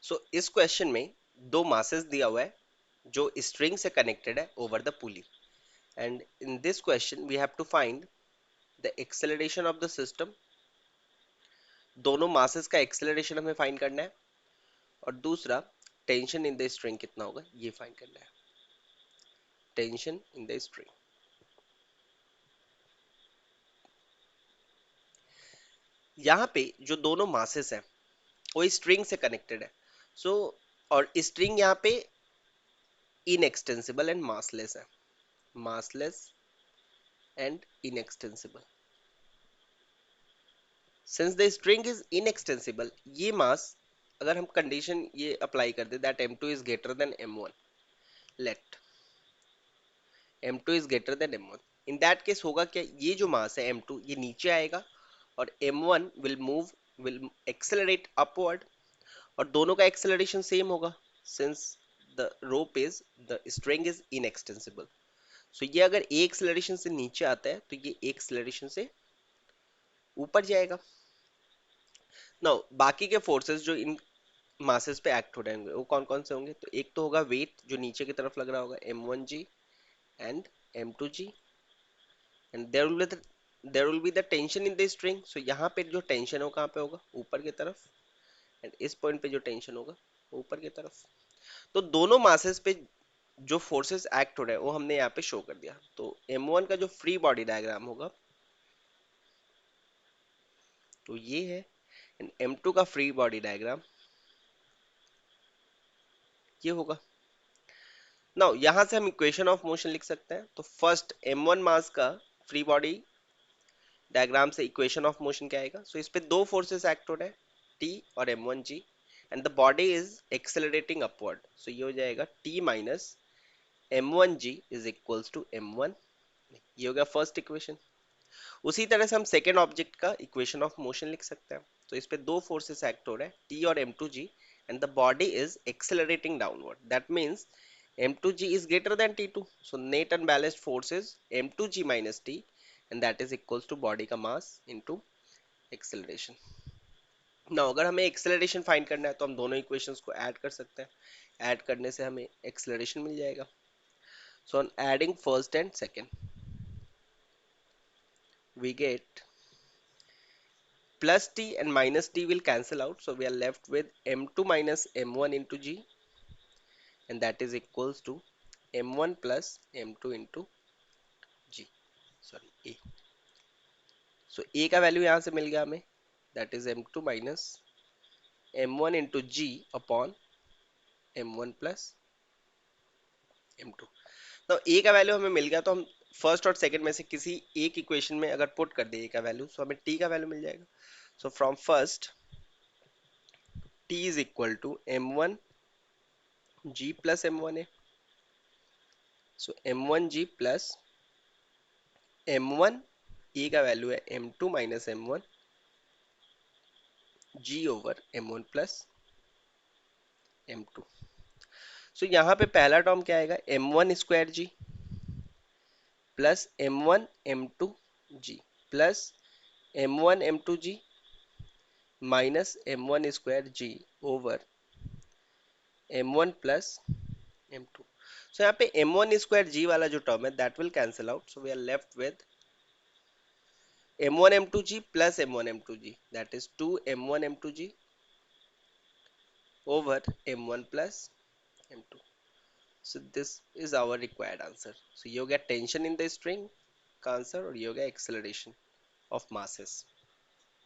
सो इस क्वेश्चन में दो मासेस दिया हुआ है जो स्ट्रिंग से कनेक्टेड है over the pulley, and in this question we have to find the acceleration of the system. दोनों मासेस का एक्सेलरेशन हमें फाइंड करना है, और दूसरा टेंशन इन द स्ट्रिंग कितना होगा ये फाइंड करना है। टेंशन इन द स्ट्रिंग, यहाँ पे जो दोनों मासेस हैं वो स्ट्रिंग से कनेक्टेड है। सो और स्ट्रिंग यहाँ पे इनएक्सटेंसिबल एंड मासलेस है, massless and inextensible. Since the string is inextensible, ये मास अगर हम कंडीशन ये अप्लाई कर दे that m2 is greater than m1, let m2 is greater than m1, in that case होगा क्या, ये जो मास है m2 ये नीचे आएगा और m1 विल एक्सेलरेट अपवर्ड, और दोनों का एक्सेलरेशन सेम होगा since the rope is the string is inextensible. So ये अगर एक एक्सेलरेशन से नीचे आता है तो ये एक एक्सेलरेशन से ऊपर जाएगा। नाउ बाकी के फोर्सेस जो इन मासेस पे एक्ट हो रहे होंगे वो कौन कौन से होंगे, तो एक तो होगा वेट जो नीचे की तरफ लग रहा होगा m1g and m2g, and there will be the tension in the string. So यहाँ पे जो टेंशन हो कहाँ पे होगा, ऊपर की तरफ, एंड इस पॉइंट पे जो टेंशन होगा ऊपर की तरफ। तो दोनों मासेस पे जो फोर्सेस एक्ट हो रहे हैं वो हमने यहाँ पे शो कर दिया। तो m1 का जो फ्री बॉडी डायग्राम होगा तो ये है, एंड m2 का फ्री बॉडी डायग्राम ये होगा। नाउ यहां से हम इक्वेशन ऑफ मोशन लिख सकते हैं। तो फर्स्ट m1 मास का फ्री बॉडी डायग्राम से इक्वेशन ऑफ मोशन क्या आएगा, सो इस पे दो फोर्सेस एक्ट हो रहे हैं t और m1g, and the body is accelerating upward, so ये हो जाएगा t minus m1g is equals to m1। ये हो गया फर्स्ट इक्वेशन। उसी तरह से हम सेकेंड ऑब्जेक्ट का इक्वेशन ऑफ मोशन लिख सकते हैं। तो इस पे दो फोर्सेस एक्ट हो रहे हैं t और m2g, and the body is accelerating downward, that means m2g is greater than t2, so net unbalanced force is m2g minus t, and that is equals to body का mass into acceleration। now अगर हमें acceleration find करना है तो हम दोनों equations को add कर सकते हैं, ऐड करने से हमें acceleration मिल जाएगा। so on adding first and second we get plus t and minus t will cancel out, so we are left with m2 minus m1 into g, and that is equals to m1 plus m2 into g, sorry a। सो ए का value यहां से मिल गया हमें, that is m2 minus m1 into g upon m1 plus m2। तो ए का value हमें मिल गया, तो हम फर्स्ट और सेकंड में से किसी एक इक्वेशन में अगर पुट कर दे ए का वैल्यू तो हमें टी का वैल्यू मिल जाएगा। So from first T is equal to m1 g plus m1 a, so m1 g plus m1 a का वैल्यू है m2 minus m1 g over m1 plus m2। So यहाँ पे पहला टर्म क्या आएगा, m1 square g plus m1 m2 g plus m1 m2 g minus m1 square g over m1 plus m2। So यहाँ पे m1 square g वाला जो term है that will cancel out, so we are left with m1 m2 g plus m1 m2 g, that is 2 m1 m2 g over m1 plus m2। so this is our required answer। so ये हो गया tension in the string का answer, और ये हो गया acceleration of masses।